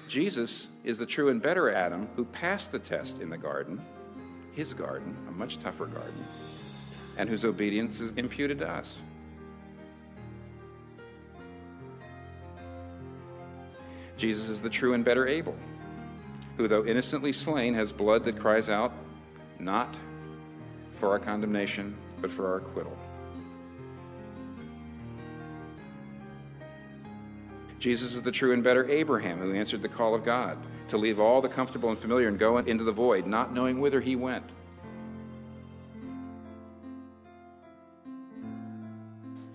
Jesus is the true and better Adam who passed the test in the garden, his garden, a much tougher garden, and whose obedience is imputed to us. Jesus is the true and better Abel, who, though innocently slain, has blood that cries out, not for our condemnation, but for our acquittal. Jesus is the true and better Abraham, who answered the call of God to leave all the comfortable and familiar and go into the void, not knowing whither he went.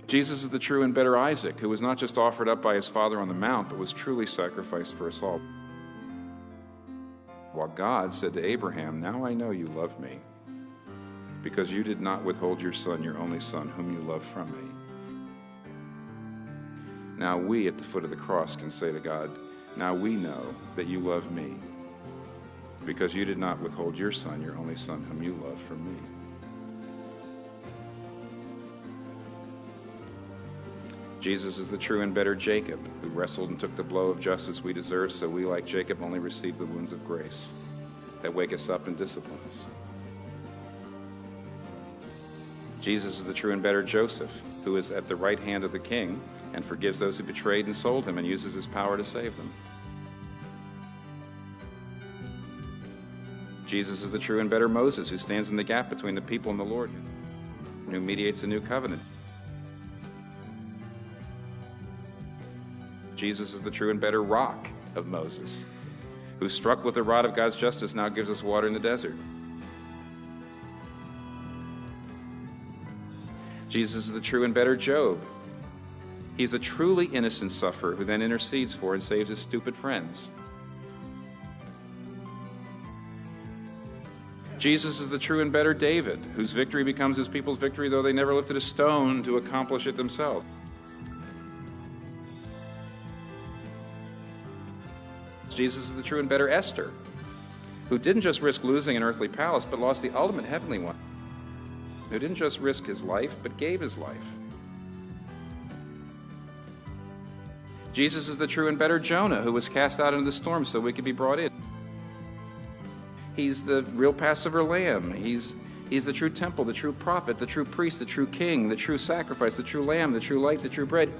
Jesus is the true and better Isaac, who was not just offered up by his father on the mount, but was truly sacrificed for us all. While God said to Abraham, "Now I know you love me, because you did not withhold your son, your only son, whom you love from me." Now we at the foot of the cross can say to God, "Now we know that you love me, because you did not withhold your son, your only son, whom you love from me." Jesus is the true and better Jacob, who wrestled and took the blow of justice we deserve, so we, like Jacob, only receive the wounds of grace that wake us up and discipline us. Jesus is the true and better Joseph, who is at the right hand of the king and forgives those who betrayed and sold him and uses his power to save them. Jesus is the true and better Moses, who stands in the gap between the people and the Lord, and who mediates a new covenant. Jesus is the true and better rock of Moses, who, struck with the rod of God's justice, now gives us water in the desert. Jesus is the true and better Job. He's the truly innocent sufferer who then intercedes for and saves his stupid friends. Jesus is the true and better David, whose victory becomes his people's victory, though they never lifted a stone to accomplish it themselves. Jesus is the true and better Esther, who didn't just risk losing an earthly palace, but lost the ultimate heavenly one, who didn't just risk his life, but gave his life. Jesus is the true and better Jonah, who was cast out into the storm so we could be brought in. He's the real Passover lamb. He's the true temple, the true prophet, the true priest, the true king, the true sacrifice, the true lamb, the true light, the true bread.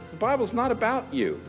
The Bible's not about you.